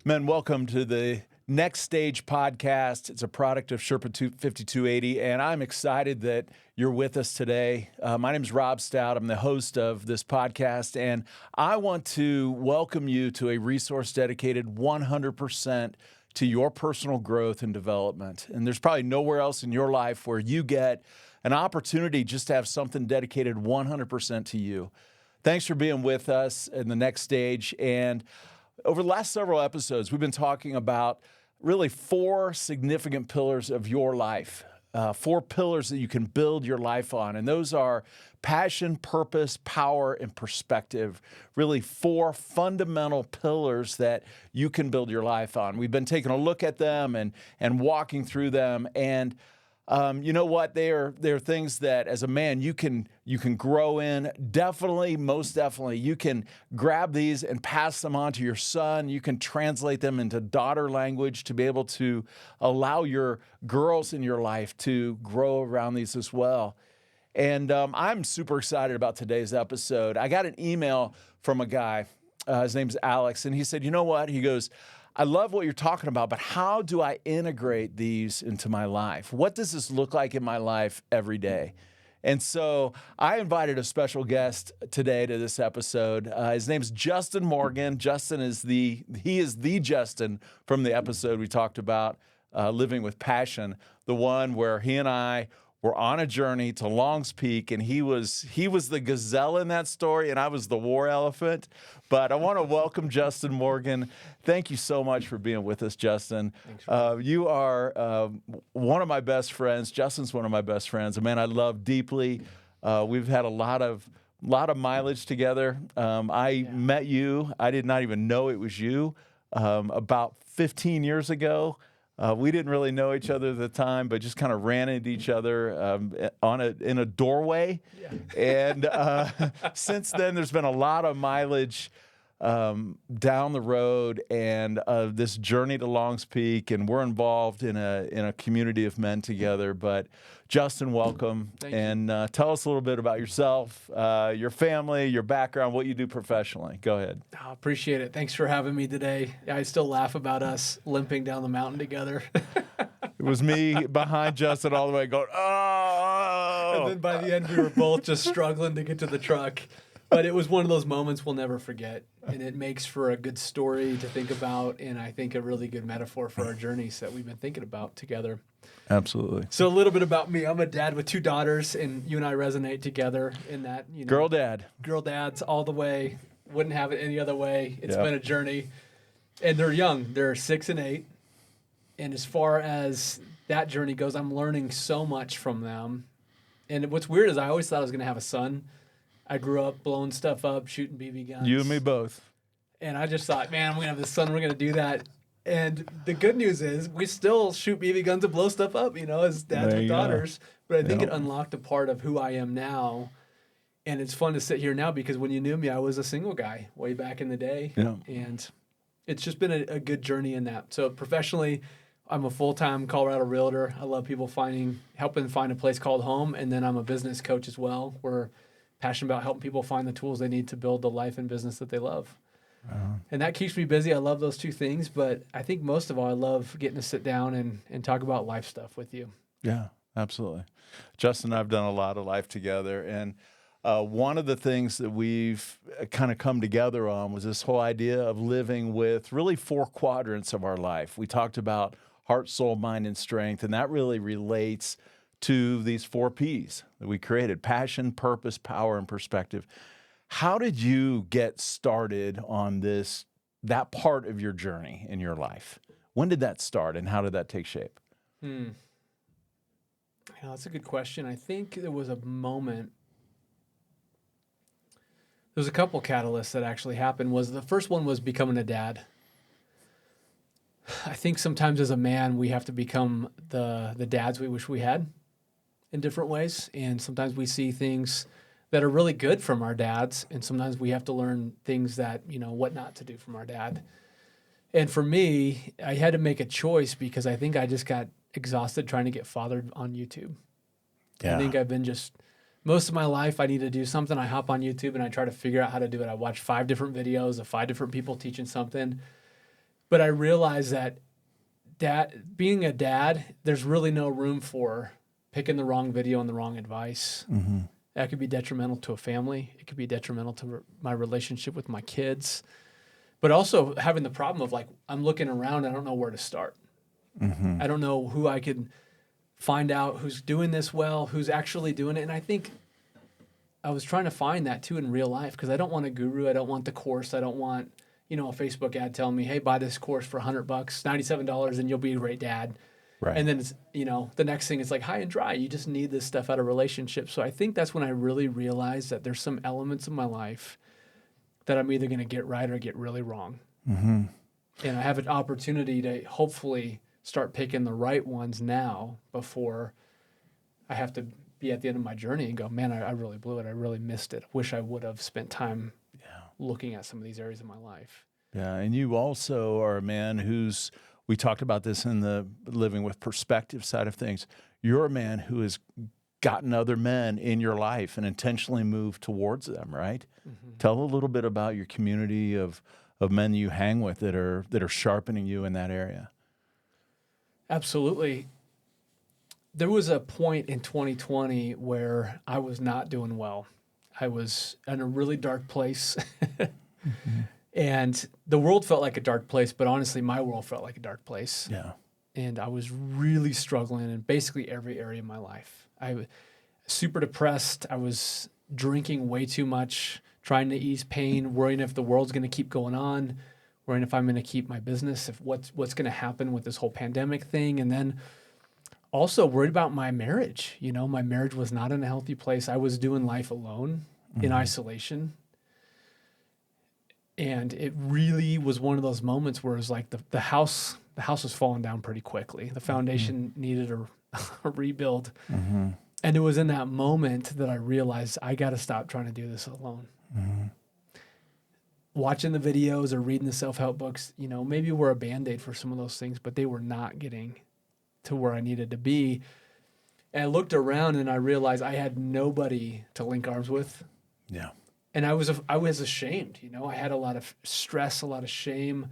Men, welcome to the Next Stage podcast. It's a product of Sherpa 5280, and I'm excited that you're with us today. My name is Rob Stout. I'm the host of this podcast, and I want to welcome you to a resource dedicated 100% to your personal growth and development. And there's probably nowhere else in your life where you get an opportunity just to have something dedicated 100% to you. Thanks for being with us in the Next Stage. And over the last several episodes, we've been talking about really 4 significant pillars of your life, 4 pillars that you can build your life on. And those are passion, purpose, power, and perspective. Really 4 fundamental pillars that you can build your life on. We've been taking a look at them and walking through them. And you know what? They're things that as a man you can grow in. Definitely, most definitely, you can grab these and pass them on to your son. You can translate them into daughter language to be able to allow your girls in your life to grow around these as well. And I'm super excited about today's episode. I got an email from a guy. His name's Alex, and he said, "You know what?" He goes, "I love what you're talking about, but how do I integrate these into my life? What does this look like in my life every day?" And so I invited a special guest today to this episode. His name's Justin Morgan. Justin is the Justin from the episode we talked about, Living with Passion, the one where he and I were on a journey to Long's Peak, and he was the gazelle in that story, and I was the war elephant. But I want to welcome Justin Morgan. Thank you so much for being with us, Justin. Thanks, you are one of my best friends. Justin's one of my best friends, a man I love deeply. We've had a lot of mileage together. I met you. I did not even know it was you about 15 years ago. We didn't really know each other at the time, but just kind of ran into each other in a doorway. Yeah. And since then, there's been a lot of mileage down the road, and this journey to Long's Peak, and we're involved in a community of men together. But Justin, welcome. Thank you. And tell us a little bit about yourself, your family, your background, what you do professionally. Go ahead. I appreciate it. Thanks for having me today. I still laugh about us limping down the mountain together. It was me behind Justin all the way going, oh! And then by the end, we were both just struggling to get to the truck. But it was one of those moments we'll never forget. And it makes for a good story to think about, and I think a really good metaphor for our journeys that we've been thinking about together. Absolutely. So a little bit about me. I'm a dad with 2 daughters, and you and I resonate together in that. You know, Girl dad. Girl dads all the way. Wouldn't have it any other way. It's Yep. been a journey. And they're young. They're 6 and 8. And as far as that journey goes, I'm learning so much from them. And what's weird is I always thought I was going to have a son. I grew up blowing stuff up, shooting BB guns. You and me both. And I just thought, man, I'm going to have this son. We're going to do that. And the good news is we still shoot BB guns and blow stuff up, as dads There with you daughters. But I think Yep. it unlocked a part of who I am now. And it's fun to sit here now because when you knew me, I was a single guy way back in the day. Yeah. And it's just been a good journey in that. So professionally, I'm a full-time Colorado Realtor. I love people helping find a place called home. And then I'm a business coach as well. We're passionate about helping people find the tools they need to build the life and business that they love. And that keeps me busy. I love those 2 things. But I think most of all, I love getting to sit down and talk about life stuff with you. Yeah, absolutely. Justin and I have done a lot of life together. And one of the things that we've kind of come together on was this whole idea of living with really 4 quadrants of our life. We talked about heart, soul, mind, and strength, and that really relates to these 4 P's that we created: passion, purpose, power, and perspective. How did you get started on that part of your journey in your life? When did that start, and how did that take shape? Yeah, that's a good question. I think there was a moment. There's a couple catalysts that actually happened. The first one was becoming a dad. I think sometimes as a man, we have to become the dads we wish we had in different ways. And sometimes we see things that are really good from our dads. And sometimes we have to learn things that, what not to do from our dad. And for me, I had to make a choice because I think I just got exhausted trying to get fathered on YouTube. Yeah. I think I've been most of my life, I need to do something. I hop on YouTube and I try to figure out how to do it. I watch 5 different videos of 5 different people teaching something. But I realized that being a dad, there's really no room for picking the wrong video and the wrong advice. Mm-hmm. That could be detrimental to a family. It could be detrimental to my relationship with my kids. But also having the problem of like, I'm looking around, I don't know where to start. Mm-hmm. I don't know who I could find out who's doing this well, who's actually doing it. And I think I was trying to find that too in real life, because I don't want a guru. I don't want the course. I don't want, a Facebook ad telling me, hey, buy this course for $100, $97, and you'll be a great dad. Right. And then it's, the next thing is like high and dry. You just need this stuff out of relationships. So I think that's when I really realized that there's some elements of my life that I'm either going to get right or get really wrong. Mm-hmm. And I have an opportunity to hopefully start picking the right ones now before I have to be at the end of my journey and go, man, I really blew it. I really missed it. Wish I would have spent time looking at some of these areas of my life. Yeah. And you also are a man we talked about this in the living with perspective side of things. You're a man who has gotten other men in your life and intentionally moved towards them, right? Mm-hmm. Tell a little bit about your community of men you hang with that are sharpening you in that area. Absolutely. There was a point in 2020 where I was not doing well. I was in a really dark place. Mm-hmm. And the world felt like a dark place, but honestly, my world felt like a dark place. Yeah. And I was really struggling in basically every area of my life. I was super depressed. I was drinking way too much, trying to ease pain, worrying if the world's going to keep going on, worrying if I'm going to keep my business, if what's going to happen with this whole pandemic thing. And then also worried about my marriage. My marriage was not in a healthy place. I was doing life alone, in isolation. And it really was one of those moments where it was like the house was falling down pretty quickly. The foundation needed a rebuild. Mm-hmm. And it was in that moment that I realized I got to stop trying to do this alone. Mm-hmm. Watching the videos or reading the self-help books, maybe were a Band-Aid for some of those things, but they were not getting to where I needed to be. And I looked around and I realized I had nobody to link arms with. Yeah. And I was ashamed, I had a lot of stress, a lot of shame,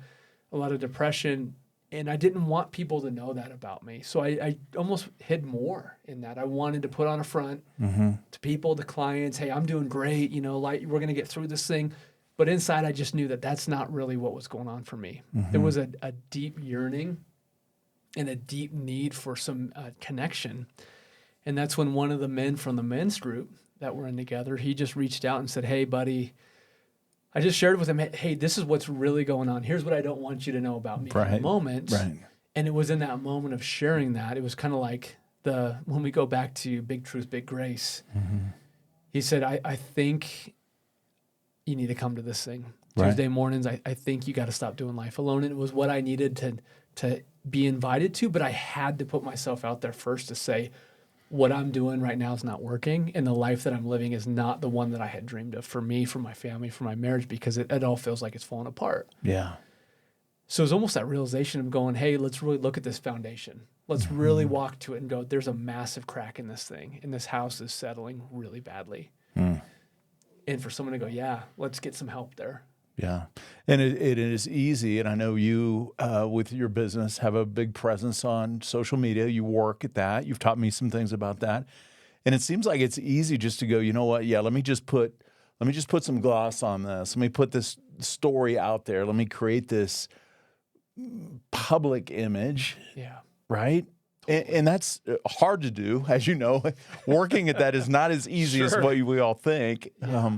a lot of depression, and I didn't want people to know that about me. So I almost hid more in that. I wanted to put on a front to people, to clients, hey, I'm doing great, we're going to get through this thing. But inside, I just knew that that's not really what was going on for me. Mm-hmm. There was a deep yearning and a deep need for some connection. And that's when one of the men from the men's group that we're in together, he just reached out and said, hey, buddy, I just shared with him, hey, this is what's really going on. Here's what I don't want you to know about me in the moment. Right. And it was in that moment of sharing that, it was kind of like when we go back to Big Truth, Big Grace, he said, I think you need to come to this thing. Right. Tuesday mornings, I think you got to stop doing life alone. And it was what I needed to be invited to, but I had to put myself out there first to say, what I'm doing right now is not working, and the life that I'm living is not the one that I had dreamed of for me, for my family, for my marriage, because it all feels like it's falling apart. Yeah. So it's almost that realization of going, hey, let's really look at this foundation. Let's really walk to it and go, there's a massive crack in this thing, and this house is settling really badly. And for someone to go, yeah, let's get some help there. Yeah. And it is easy. And I know you, with your business, have a big presence on social media. You work at that. You've taught me some things about that. And it seems like it's easy just to go, you know what? Yeah, let me just put some gloss on this. Let me put this story out there. Let me create this public image. Yeah. Right? Totally. And that's hard to do, as you know. Working at that is not as easy as what we all think. Yeah.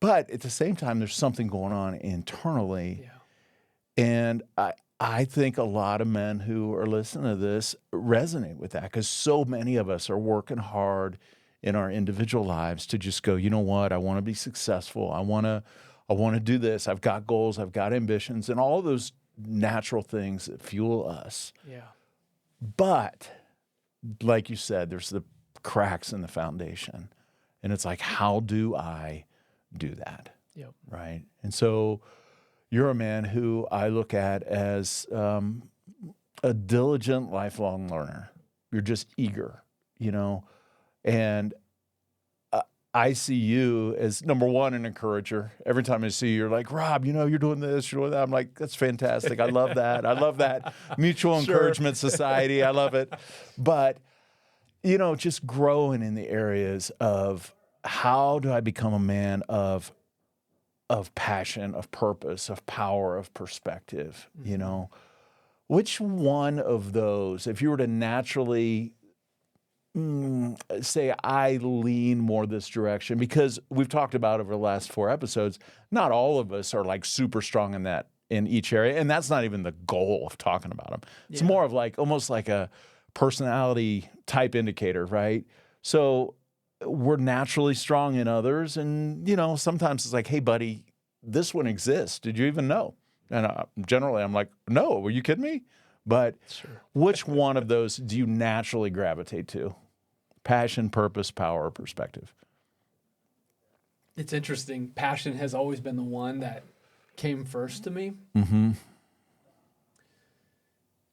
But at the same time, there's something going on internally. Yeah. And I think a lot of men who are listening to this resonate with that, because so many of us are working hard in our individual lives to just go, you know what, I want to be successful. I want to do this. I've got goals. I've got ambitions, and all those natural things that fuel us. Yeah. But like you said, there's the cracks in the foundation, and it's like, how do I do that? Yep. Right. And so you're a man who I look at as a diligent, lifelong learner. You're just eager, and I see you as, number one, an encourager. Every time I see you, you're like, Rob, you're doing this, you're doing that. I'm like, that's fantastic. I love that. I love that mutual encouragement society. I love it. But, just growing in the areas of how do I become a man of passion, of purpose, of power, of perspective, Which one of those, if you were to naturally say I lean more this direction, because we've talked about over the last 4 episodes, not all of us are like super strong in each area. And that's not even the goal of talking about them. It's more of like, almost like a personality type indicator, right? So we're naturally strong in others. And, sometimes it's like, hey buddy, this one exists. Did you even know? And generally I'm like, no, were you kidding me? But which one of those do you naturally gravitate to? Passion, purpose, power, perspective. It's interesting. Passion has always been the one that came first to me. Mm-hmm.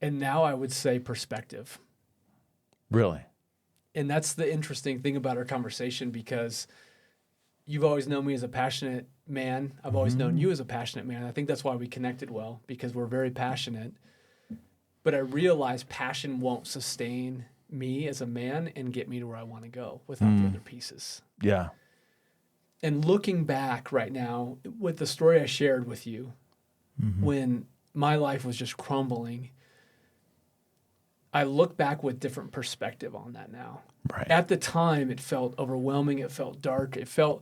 And now I would say perspective. Really? And that's the interesting thing about our conversation, because you've always known me as a passionate man. I've always known you as a passionate man. I think that's why we connected well, because we're very passionate. But I realize passion won't sustain me as a man and get me to where I want to go without the other pieces. Yeah. And looking back right now with the story I shared with you, when my life was just crumbling, I look back with different perspective on that now. Right. At the time, it felt overwhelming. It felt dark. It felt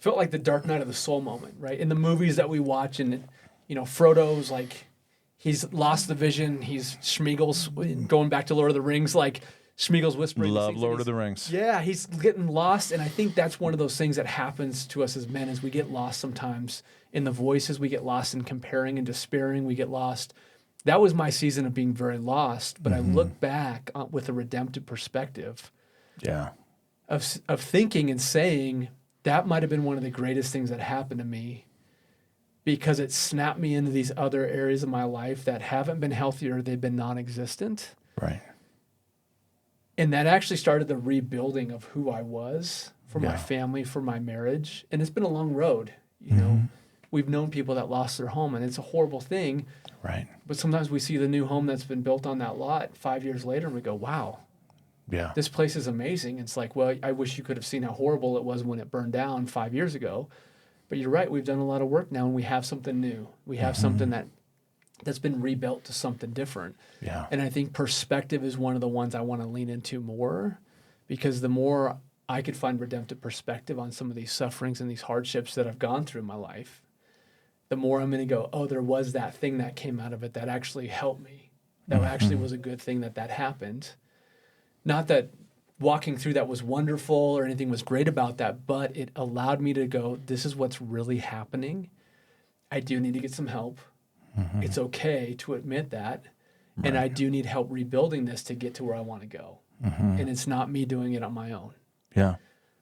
like the dark night of the soul moment, right? In the movies that we watch, and Frodo's like, he's lost the vision. He's Schmiegel's going back to Lord of the Rings, like Schmiegel's whispering. Love Lord of the Rings. Yeah, he's getting lost. And I think that's one of those things that happens to us as men, is we get lost sometimes in the voices. We get lost in comparing and despairing. We get lost. That was my season of being very lost. But I look back with a redemptive perspective. Yeah. Of thinking and saying, that might have been one of the greatest things that happened to me, because it snapped me into these other areas of my life that haven't been healthy, or they've been non-existent. Right. And that actually started the rebuilding of who I was for my family, for my marriage. And it's been a long road. We've known people that lost their home, and it's a horrible thing. Right. But sometimes we see the new home that's been built on that lot 5 years later, and we go, wow, this place is amazing. It's like, well, I wish you could have seen how horrible it was when it burned down 5 years ago. But you're right. We've done a lot of work now, and we have something new. We have something that's been rebuilt to something different. Yeah. And I think perspective is one of the ones I want to lean into more, because the more I could find redemptive perspective on some of these sufferings and these hardships that I've gone through in my life, the more I'm going to go, oh, there was that thing that came out of it that actually helped me. That actually was a good thing that happened. Not that walking through that was wonderful or anything was great about that, but it allowed me to go, this is what's really happening. I do need to get some help. It's okay to admit that. And I do need help rebuilding this to get to where I want to go. And it's not me doing it on my own. Yeah.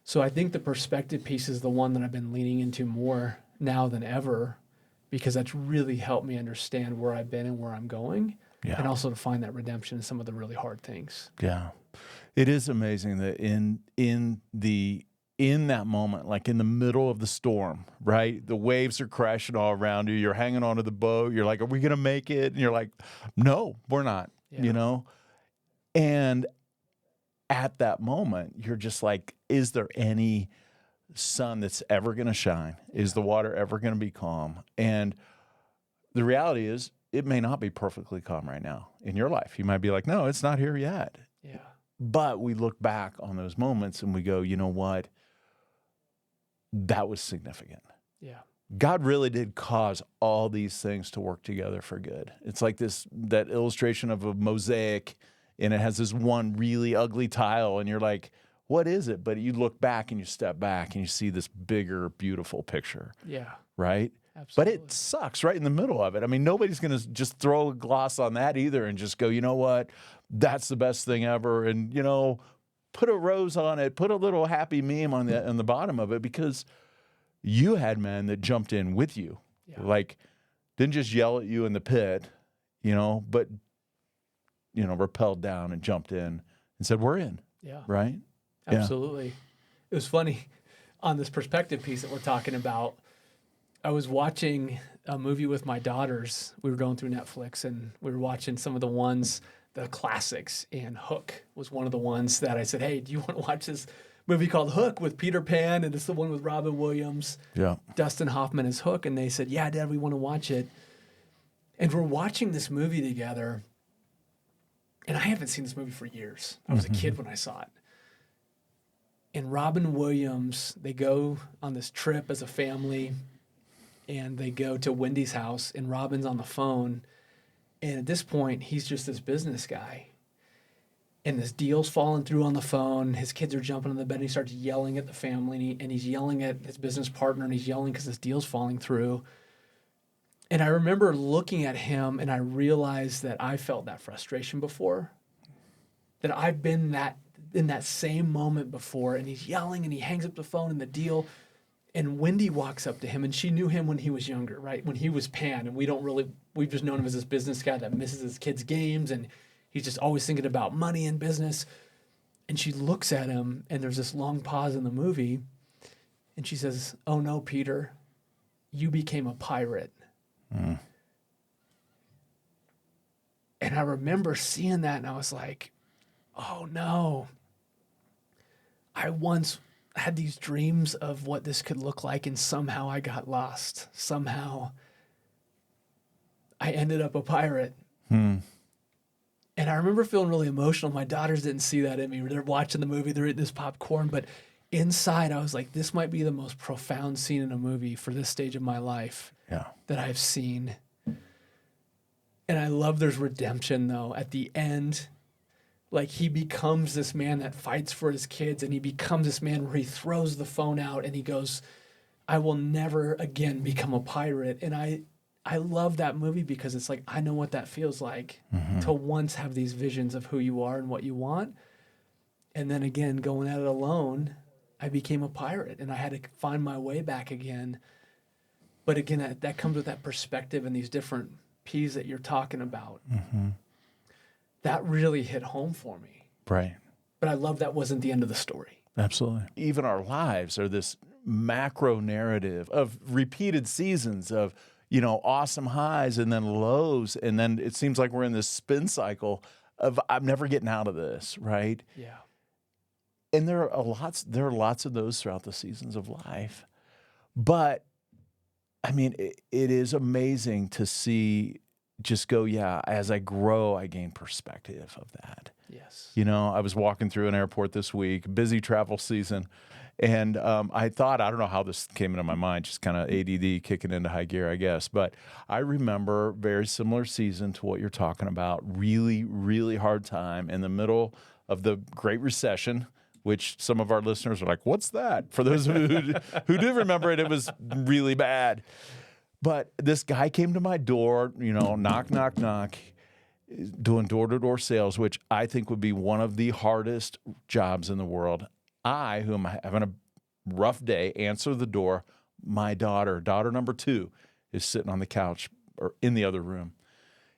So I think the perspective piece is the one that I've been leaning into more now than ever, because that's really helped me understand where I've been and where I'm going. Yeah. And also to find that redemption in some of the really hard things. Yeah. It is amazing that in that moment, like in the middle of the storm, right? The waves are crashing all around you. You're hanging onto the boat. You're like, are we going to make it? And you're like, no, we're not, And at that moment, you're just like, is there any sun that's ever going to shine? Is the water ever going to be calm? And the reality is, it may not be perfectly calm right now in your life. You might be like, no, it's not here yet. Yeah. But we look back on those moments and we go, you know what? That was significant. Yeah. God really did cause all these things to work together for good. It's like that illustration of a mosaic, and it has this one really ugly tile, and you're like, what is it? But you look back and you step back and you see this bigger, beautiful picture. Yeah. Right? Absolutely. But it sucks right in the middle of it. I mean, nobody's going to just throw a gloss on that either and just go, you know what? That's the best thing ever. And, put a rose on it, put a little happy meme on the bottom of it, because you had men that jumped in with you. Yeah. Like, didn't just yell at you in the pit, but, rappelled down and jumped in and said, we're in. Yeah. Right? Absolutely. Yeah. It was funny. on this perspective piece that we're talking about, I was watching a movie with my daughters. We were going through Netflix and we were watching some of the ones, the classics, and Hook was one of the ones that I said, hey, do you want to watch this movie called Hook with Peter Pan? And it's the one with Robin Williams. Yeah. Dustin Hoffman is Hook. And they said, yeah, Dad, we want to watch it. And we're watching this movie together. And I haven't seen this movie for years. I was a kid when I saw it. And Robin Williams, they go on this trip as a family, and they go to Wendy's house, and Robin's on the phone. And at this point, he's just this business guy. And this deal's falling through on the phone. His kids are jumping on the bed, and he starts yelling at the family, and he's yelling at his business partner, and he's yelling because this deal's falling through. And I remember looking at him, and I realized that I felt that frustration before, that I've been in that same moment before, and he's yelling, and he hangs up the phone in the deal. And Wendy walks up to him, and she knew him when he was younger, right? When he was Pan, and we've just known him as this business guy that misses his kids' games, and he's just always thinking about money and business. And she looks at him, and there's this long pause in the movie, and she says, oh no, Peter, you became a pirate. Mm. And I remember seeing that, and I was like, oh no. I once had these dreams of what this could look like, and somehow I got lost. Somehow I ended up a pirate. And I remember feeling really emotional. My daughters didn't see that in me. They're watching the movie, they're eating this popcorn, but inside I was like, this might be the most profound scene in a movie for this stage of my life that I've seen. And I love there's redemption, though. At the end, like, he becomes this man that fights for his kids, and he becomes this man where he throws the phone out and he goes, I will never again become a pirate. And I love that movie because it's like, I know what that feels like to once have these visions of who you are and what you want. And then again, going at it alone, I became a pirate, and I had to find my way back again. But again, that comes with that perspective and these different P's that you're talking about. That really hit home for me. Right. But I love that wasn't the end of the story. Absolutely. Even our lives are this macro narrative of repeated seasons of, awesome highs and then lows. And then it seems like we're in this spin cycle of, I'm never getting out of this, right? Yeah. And there are lots of those throughout the seasons of life. But I mean, it is amazing to see just go, as I grow, I gain perspective of that. Yes. I was walking through an airport this week, busy travel season, and I thought, I don't know how this came into my mind, just kind of ADD kicking into high gear, I guess. But I remember very similar season to what you're talking about, really, really hard time in the middle of the Great Recession, which some of our listeners are like, what's that? For those who do remember it, it was really bad. But this guy came to my door, knock, knock, knock, doing door-to-door sales, which I think would be one of the hardest jobs in the world. I, who am having a rough day, answer the door. My daughter number 2, is sitting on the couch or in the other room.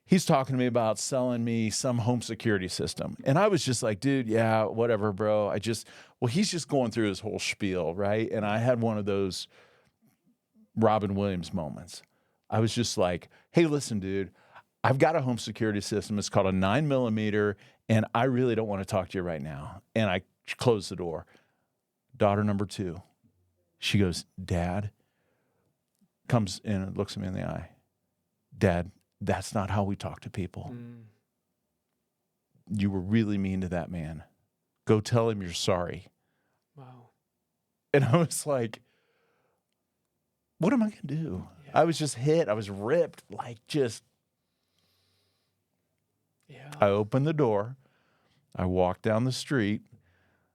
He's talking to me about selling me some home security system. And I was just like, dude, yeah, whatever, bro. He's just going through his whole spiel, right? And I had one of those Robin Williams moments. I was just like, hey, listen, dude, I've got a home security system. It's called a 9mm, and I really don't want to talk to you right now. And I closed the door. Daughter number 2, she goes, Dad, comes in and looks at me in the eye. Dad, that's not how we talk to people. You were really mean to that man. Go tell him you're sorry. Wow. And I was like, what am I going to do? Yeah. I was just hit. I was ripped. I opened the door. I walked down the street.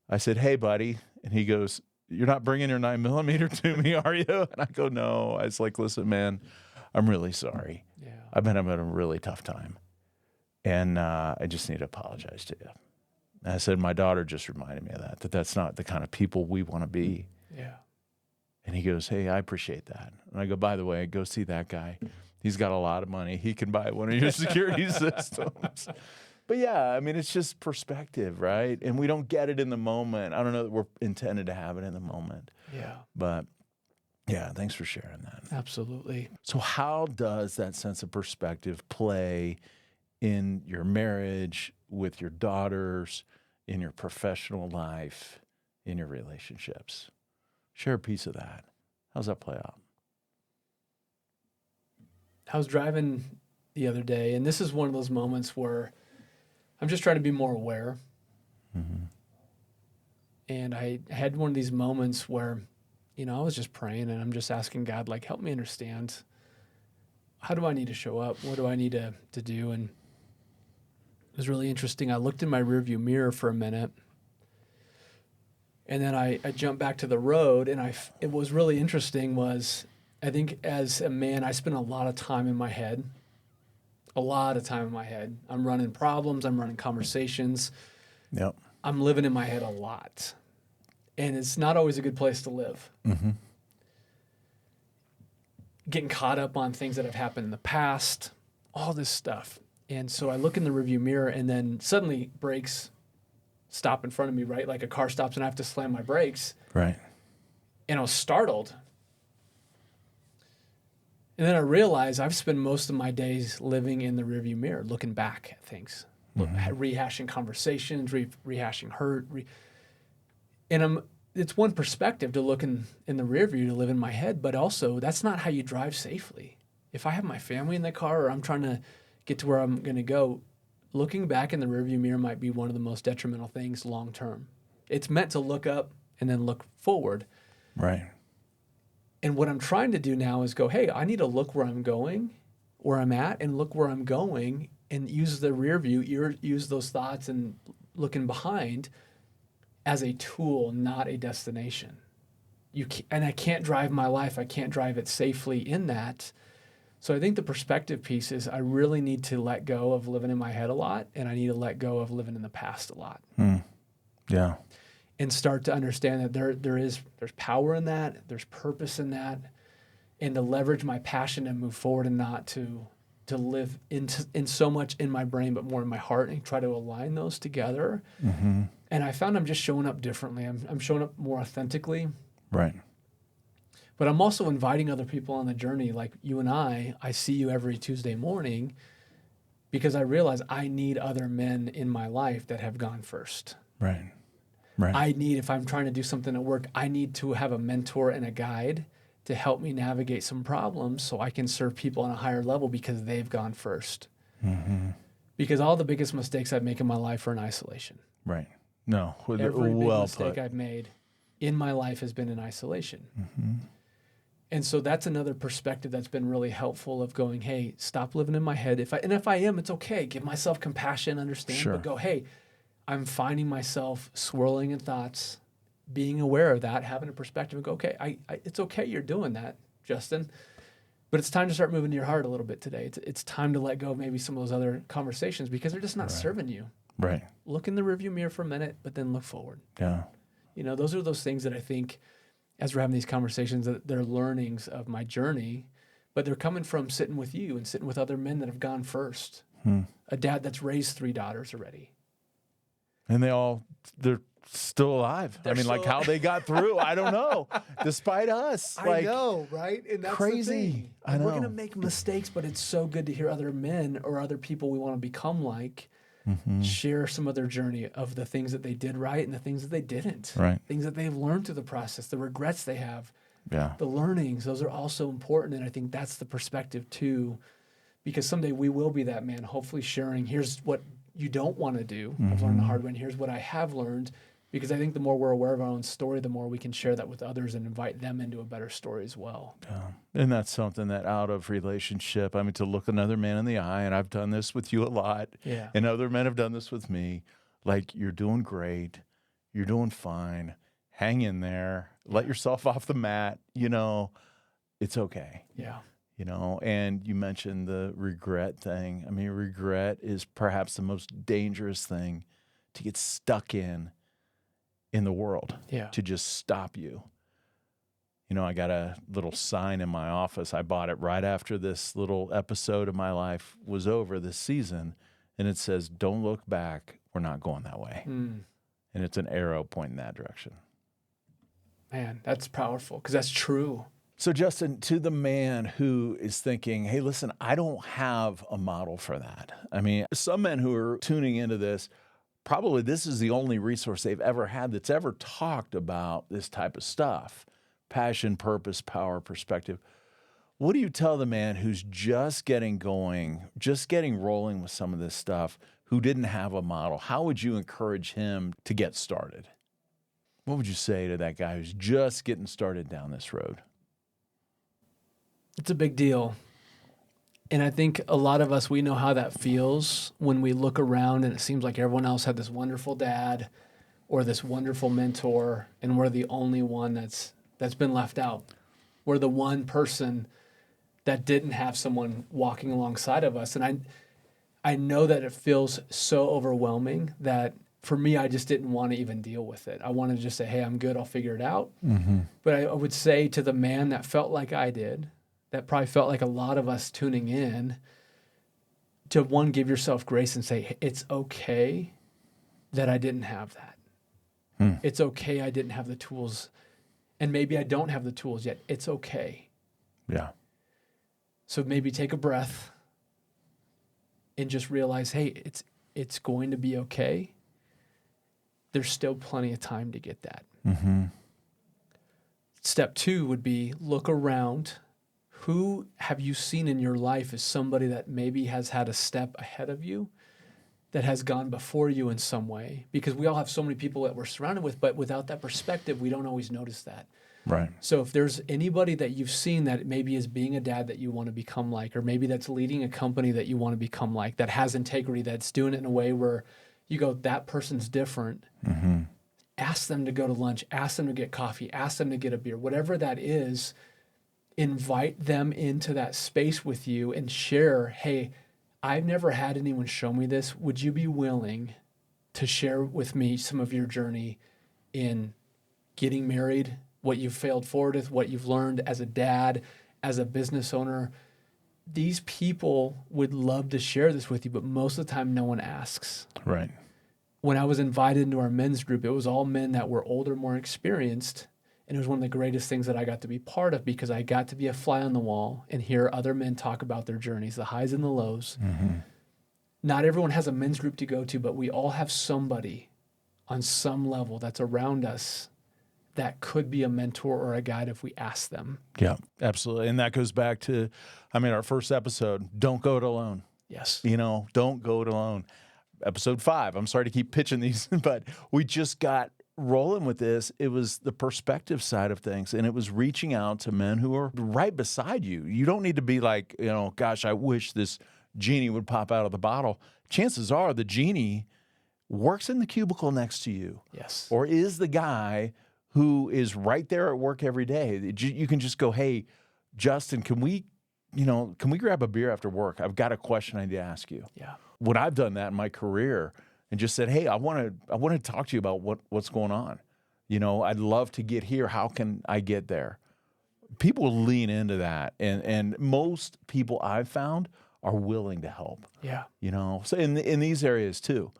I said, hey, buddy. And he goes, you're not bringing your 9mm to me, are you? And I go, no. I was like, listen, man, I'm really sorry. Yeah. I've been having a really tough time. And I just need to apologize to you. And I said, my daughter just reminded me of that that's not the kind of people we want to be. Yeah. And he goes, hey, I appreciate that. And I go, by the way, go see that guy. He's got a lot of money. He can buy one of your security systems. But yeah, I mean, it's just perspective, right? And we don't get it in the moment. I don't know that we're intended to have it in the moment. Yeah. But yeah, thanks for sharing that. Absolutely. So how does that sense of perspective play in your marriage, with your daughters, in your professional life, in your relationships? Share a piece of that. How's that play out? I was driving the other day, and this is one of those moments where I'm just trying to be more aware. Mm-hmm. And I had one of these moments where, I was just praying and I'm just asking God, like, help me understand, how do I need to show up? What do I need to do? And it was really interesting. I looked in my rearview mirror for a minute, and then I jumped back to the road. And it was really interesting was, I think as a man, I spend a lot of time in my head. I'm running problems. I'm running conversations. Yep. I'm living in my head a lot. And it's not always a good place to live. Mm-hmm. Getting caught up on things that have happened in the past, all this stuff. And so I look in the rearview mirror, and then suddenly brakes stop in front of me, right? Like a car stops and I have to slam my brakes. Right. And I was startled. And then I realized I've spent most of my days living in the rearview mirror, looking back at things, rehashing conversations, rehashing hurt. It's one perspective to look in the rear view, to live in my head, but also that's not how you drive safely. If I have my family in the car or I'm trying to get to where I'm going to go, looking back in the rear view mirror might be one of the most detrimental things long term. It's meant to look up and then look forward. Right. And what I'm trying to do now is go, hey, I need to look where I'm going, where I'm at, and look where I'm going, and use the rear view, use those thoughts and looking behind as a tool, not a destination. And I can't drive my life. I can't drive it safely in that. So I think the perspective piece is I really need to let go of living in my head a lot, and I need to let go of living in the past a lot. Yeah. And start to understand that there's power in that, there's purpose in that, and to leverage my passion and move forward, and not to live in so much in my brain, but more in my heart, and try to align those together. Mm-hmm. And I found I'm just showing up differently. I'm showing up more authentically. Right. But I'm also inviting other people on the journey, like you and I see you every Tuesday morning, because I realize I need other men in my life that have gone first. Right. Right. If I'm trying to do something at work, I need to have a mentor and a guide to help me navigate some problems so I can serve people on a higher level because they've gone first. Mm-hmm. Because all the biggest mistakes I've made in my life are in isolation. Right. No. Every big mistake put. I've made in my life has been in isolation. Mm-hmm. And so that's another perspective that's been really helpful of going, hey, stop living in my head. If I am, it's okay. Give myself compassion, understand, Sure. but go, hey, I'm finding myself swirling in thoughts, being aware of that, having a perspective, and go, okay, it's okay you're doing that, Justin, but it's time to start moving to your heart a little bit today. It's time to let go of maybe some of those other conversations because they're just not serving you. Right. Look in the rearview mirror for a minute, but then look forward. Yeah. Those are those things that I think as we're having these conversations, that they're learnings of my journey, but they're coming from sitting with you and sitting with other men that have gone first. A dad that's raised 3 daughters already. And they're still alive. Like how they got through, I don't know. Despite us. I know, right? And that's crazy. The thing. I know. We're going to make mistakes, but it's so good to hear other men or other people we want to become like share some of their journey of the things that they did right and the things that they didn't. Right. Things that they've learned through the process, the regrets they have, Yeah. the learnings. Those are all so important. And I think that's the perspective too, because someday we will be that man, hopefully sharing, here's what you don't want to do. I've learned the hard way, and here's what I have learned. Because I think the more we're aware of our own story, the more we can share that with others and invite them into a better story as well. Yeah. And that's something that out of relationship, to look another man in the eye, and I've done this with you a lot, and other men have done this with me, like, you're doing great, you're doing fine, hang in there, let yourself off the mat, it's okay. Yeah. And you mentioned the regret thing. Regret is perhaps the most dangerous thing to get stuck in the world, to just stop you. I got a little sign in my office. I bought it right after this little episode of my life was over this season. and it says, don't look back. We're not going that way. And it's an arrow pointing that direction. Man, that's powerful because that's true. So, Justin, to the man who is thinking, hey, listen, I don't have a model for that. I mean, some men who are tuning into this, probably this is the only resource they've ever had that's ever talked about this type of stuff. Passion, purpose, power, perspective. What do you tell the man who's just getting going, just getting rolling with some of this stuff, who didn't have a model? How would you encourage him to get started? What would you say to that guy who's just getting started down this road? It's a big deal. And I think a lot of us, we know how that feels when we look around and it seems like everyone else had this wonderful dad or this wonderful mentor, and we're the only one that's been left out. We're the one person that didn't have someone walking alongside of us. And I know that it feels so overwhelming that for me, I just didn't want to even deal with it. I wanted to just say, hey, I'm good, I'll figure it out. But I would say to the man that felt like I did, that probably felt like a lot of us tuning in, to one, give yourself grace and say, hey, it's okay that I didn't have that. It's okay I didn't have the tools. And maybe I don't have the tools yet. It's okay. Yeah. So maybe take a breath and just realize, hey, it's going to be okay. There's still plenty of time to get that. Step 2 would be look around. Who have you seen in your life as somebody that maybe has had a step ahead of you, that has gone before you in some way? Because we all have so many people that we're surrounded with, but without that perspective, we don't always notice that. Right. So if there's anybody that you've seen that maybe is being a dad that you want to become like, or maybe that's leading a company that you want to become like, that has integrity, that's doing it in a way where you go, that person's different. Ask them to go to lunch, ask them to get coffee, ask them to get a beer, whatever that is. Invite them into that space with you and share, hey, I've never had anyone show me this. Would you be willing to share with me some of your journey in getting married, what you've failed forward with, what you've learned as a dad, as a business owner? These people would love to share this with you, but most of the time no one asks. Right. When I was invited into our men's group, it was all men that were older, more experienced. And it was one of the greatest things that I got to be part of, because I got to be a fly on the wall and hear other men talk about their journeys, the highs and the lows. Not everyone has a men's group to go to, but we all have somebody on some level that's around us that could be a mentor or a guide if we ask them. Yeah, absolutely. And that goes back to, our first episode, don't go it alone. Yes. Don't go it alone. Episode 5, I'm sorry to keep pitching these, but we just got rolling with this. It was the perspective side of things, and it was reaching out to men who are right beside you. You don't need to be like, gosh, I wish this genie would pop out of the bottle. Chances are the genie works in the cubicle next to you. Yes. Or is the guy who is right there at work every day. You can just go, hey, Justin, can we grab a beer after work? I've got a question I need to ask you. Yeah. When I've done that in my career and just said, hey, I want to talk to you about what's going on. I'd love to get here. How can I get there? People lean into that. And most people I've found are willing to help. Yeah. So in these areas too,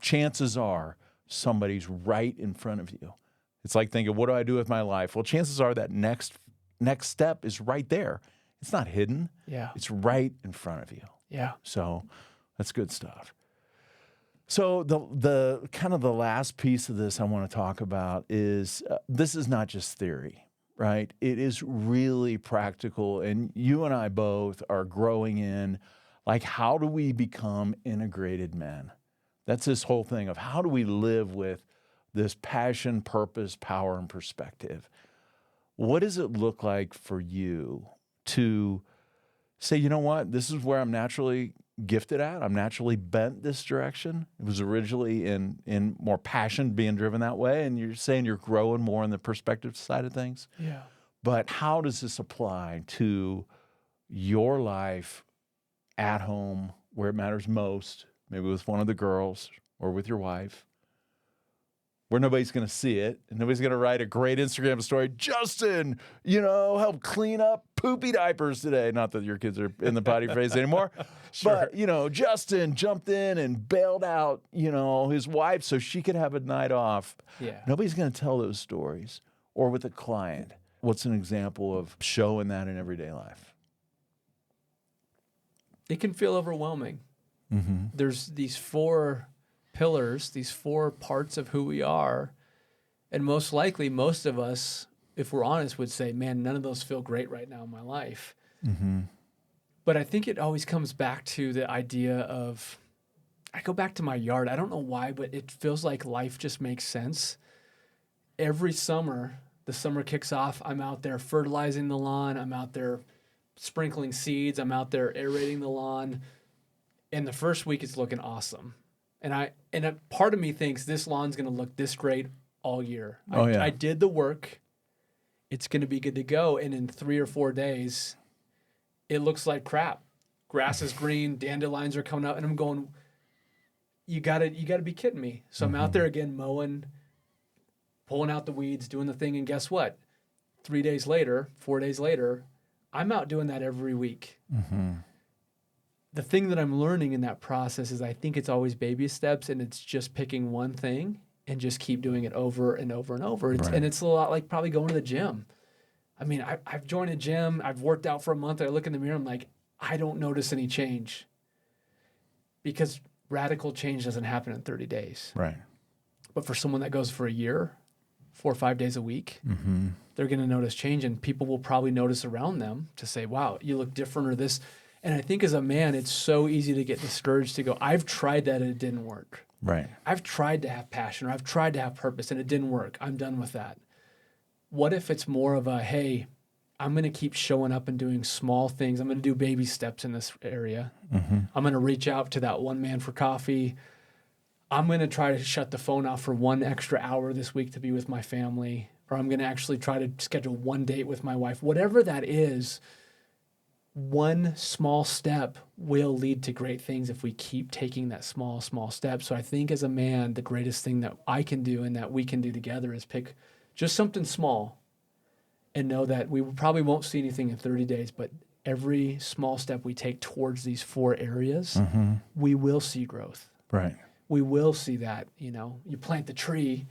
chances are somebody's right in front of you. It's like thinking, what do I do with my life? Well, chances are that next step is right there. It's not hidden. Yeah. It's right in front of you. Yeah. So that's good stuff. So the kind of the last piece of this I want to talk about is this is not just theory, right? It is really practical, and you and I both are growing in, like, how do we become integrated men? That's this whole thing of how do we live with this passion, purpose, power, and perspective? What does it look like for you to say, you know what, this is where I'm naturally gifted at. I'm naturally bent this direction. It was originally in more passion, being driven that way. And you're saying you're growing more on the perspective side of things. Yeah. But how does this apply to your life at home, where it matters most, maybe with one of the girls or with your wife, where nobody's going to see it and nobody's going to write a great Instagram story, Justin, help clean up poopy diapers today. Not that your kids are in the potty phase anymore. Sure. But, Justin jumped in and bailed out, his wife so she could have a night off. Yeah. Nobody's going to tell those stories. Or with a client. What's an example of showing that in everyday life? It can feel overwhelming. Mm-hmm. There's these 4 pillars, these 4 parts of who we are. And most likely, most of us, if we're honest, would say, man, none of those feel great right now in my life. Mm-hmm. But I think it always comes back to the idea of, I go back to my yard. I don't know why, but it feels like life just makes sense. Every summer, the summer kicks off. I'm out there fertilizing the lawn. I'm out there sprinkling seeds. I'm out there aerating the lawn. And the first week it's looking awesome. And a part of me thinks this lawn's going to look this great all year. I did the work. It's going to be good to go. And in 3 or 4 days, it looks like crap. Grass is green, dandelions are coming out, and I'm going, you gotta be kidding me. So I'm out there again mowing, pulling out the weeds, doing the thing, and guess what? 3 days later, 4 days later, I'm out doing that every week. Mm-hmm. The thing that I'm learning in that process is I think it's always baby steps, and it's just picking one thing and just keep doing it over and over and over. And it's a lot like probably going to the gym. I mean, I've joined a gym. I've worked out for a month. I look in the mirror. I'm like, I don't notice any change because radical change doesn't happen in 30 days. Right. But for someone that goes for a year, 4 or 5 days a week, they're going to notice change, and people will probably notice around them to say, wow, you look different or this. And I think as a man, it's so easy to get discouraged to go, I've tried that and it didn't work. Right. I've tried to have passion or I've tried to have purpose and it didn't work. I'm done with that. What if it's more of a, hey, I'm going to keep showing up and doing small things. I'm going to do baby steps in this area. I'm going to reach out to that one man for coffee. I'm going to try to shut the phone off for 1 extra hour this week to be with my family. Or I'm going to actually try to schedule 1 date with my wife. Whatever that is, one small step will lead to great things if we keep taking that small step. So I think as a man, the greatest thing that I can do and that we can do together is pick just something small and know that we probably won't see anything in 30 days, but every small step we take towards these 4 areas, we will see growth. Right. We will see that, you plant the tree.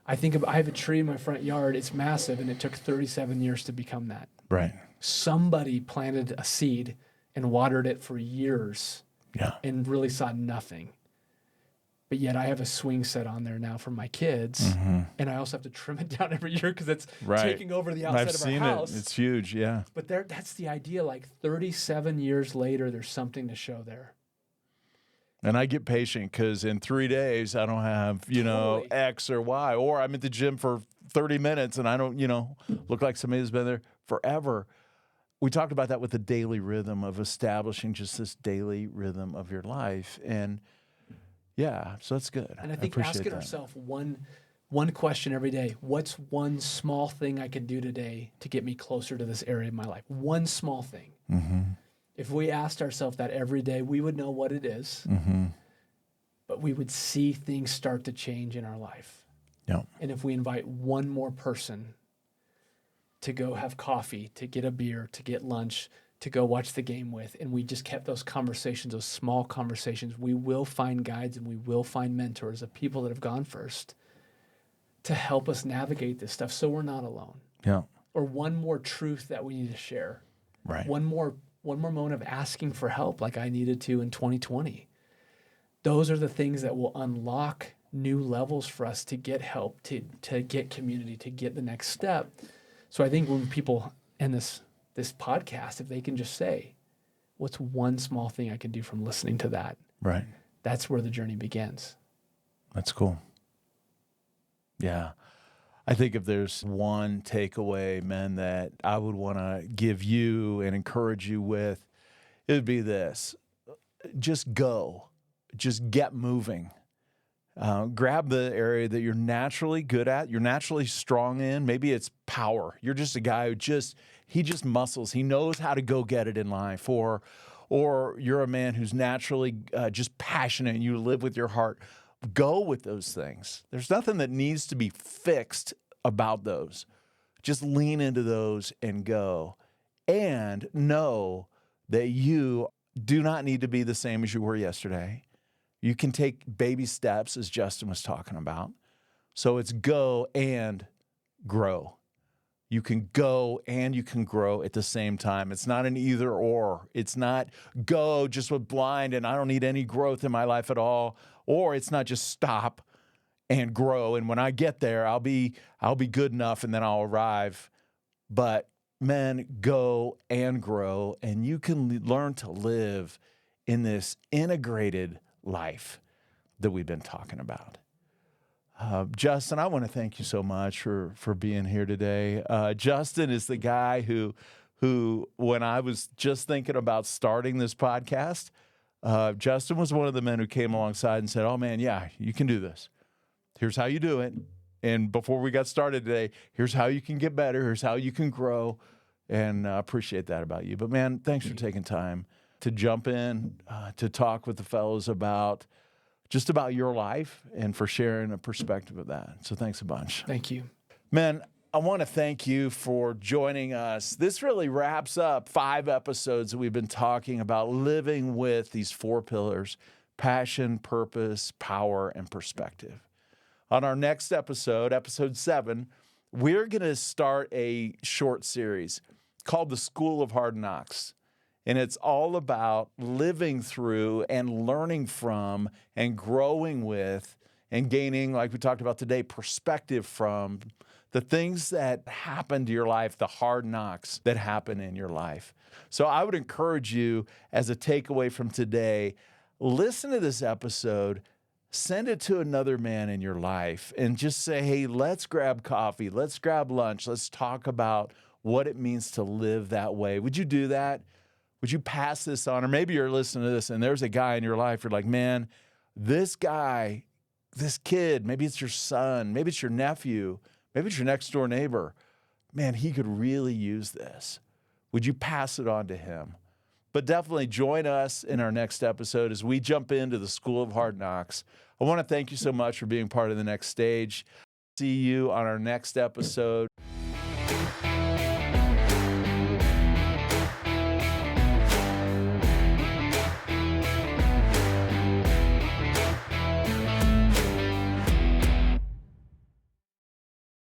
I have a tree in my front yard. It's massive, and it took 37 years to become that. Right. Somebody planted a seed and watered it for years and really saw nothing. But yet I have a swing set on there now for my kids, and I also have to trim it down every year because it's taking over the outside of our house. It's huge, yeah. But that's the idea. Like 37 years later, there's something to show there. And I get patient because in 3 days, I don't have, Totally. X or Y. Or I'm at the gym for 30 minutes and I don't, look like somebody who's been there forever. We talked about that with the daily rhythm of establishing just this daily rhythm of your life. And yeah, so that's good. And I think appreciate asking that. ourselves one question every day: what's one small thing I can do today to get me closer to this area of my life? One small thing. If we asked ourselves that every day, we would know what it is, but we would see things start to change in our life. Yeah. And if we invite one more person to go have coffee, to get a beer, to get lunch, to go watch the game with, and we just kept those conversations, those small conversations, we will find guides and we will find mentors of people that have gone first to help us navigate this stuff so we're not alone. Yeah. Or one more truth that we need to share. Right. One more moment of asking for help like I needed to in 2020. Those are the things that will unlock new levels for us to get help, to get community, to get the next step. So I think when people end this podcast, if they can just say, what's one small thing I can do from listening to that? Right. That's where the journey begins. That's cool. Yeah. I think if there's one takeaway, man, that I would want to give you and encourage you with, it would be this. Just go. Just get moving. Grab the area that you're naturally good at, you're naturally strong in. Maybe it's power. You're just a guy who he just muscles. He knows how to go get it in life. Or you're a man who's naturally just passionate and you live with your heart. Go with those things. There's nothing that needs to be fixed about those. Just lean into those and go. and know that you do not need to be the same as you were yesterday. You can take baby steps, as Justin was talking about. So it's go and grow. You can go and you can grow at the same time. It's not an either or. It's not go just with blind and I don't need any growth in my life at all. Or it's not just stop and grow. And when I get there, I'll be good enough and then I'll arrive. But man, go and grow, and you can learn to live in this integrated life that we've been talking about. Justin, I want to thank you so much for being here today. Justin is the guy who, when I was just thinking about starting this podcast, Justin was one of the men who came alongside and said, "Oh man, yeah, you can do this. Here's how you do it. And before we got started today, here's how you can get better. Here's how you can grow." And I appreciate that about you. But man, thanks for taking time to jump in, to talk with the fellows about just about your life and for sharing a perspective of that. So thanks a bunch. Thank you. Man, I want to thank you for joining us. This really wraps up 5 episodes that we've been talking about living with these 4 pillars: passion, purpose, power, and perspective. On our next episode, episode 7, we're going to start a short series called The School of Hard Knocks. And it's all about living through and learning from and growing with and gaining, like we talked about today, perspective from the things that happen to your life, the hard knocks that happen in your life. So I would encourage you, as a takeaway from today, listen to this episode, send it to another man in your life, and just say, hey, let's grab coffee, let's grab lunch, let's talk about what it means to live that way. Would you do that? Would you pass this on? Or maybe you're listening to this and there's a guy in your life, you're like, man, this guy, this kid, maybe it's your son, maybe it's your nephew, maybe it's your next door neighbor. Man, he could really use this. Would you pass it on to him? But definitely join us in our next episode as we jump into the School of Hard Knocks. I want to thank you so much for being part of the next stage. See you on our next episode.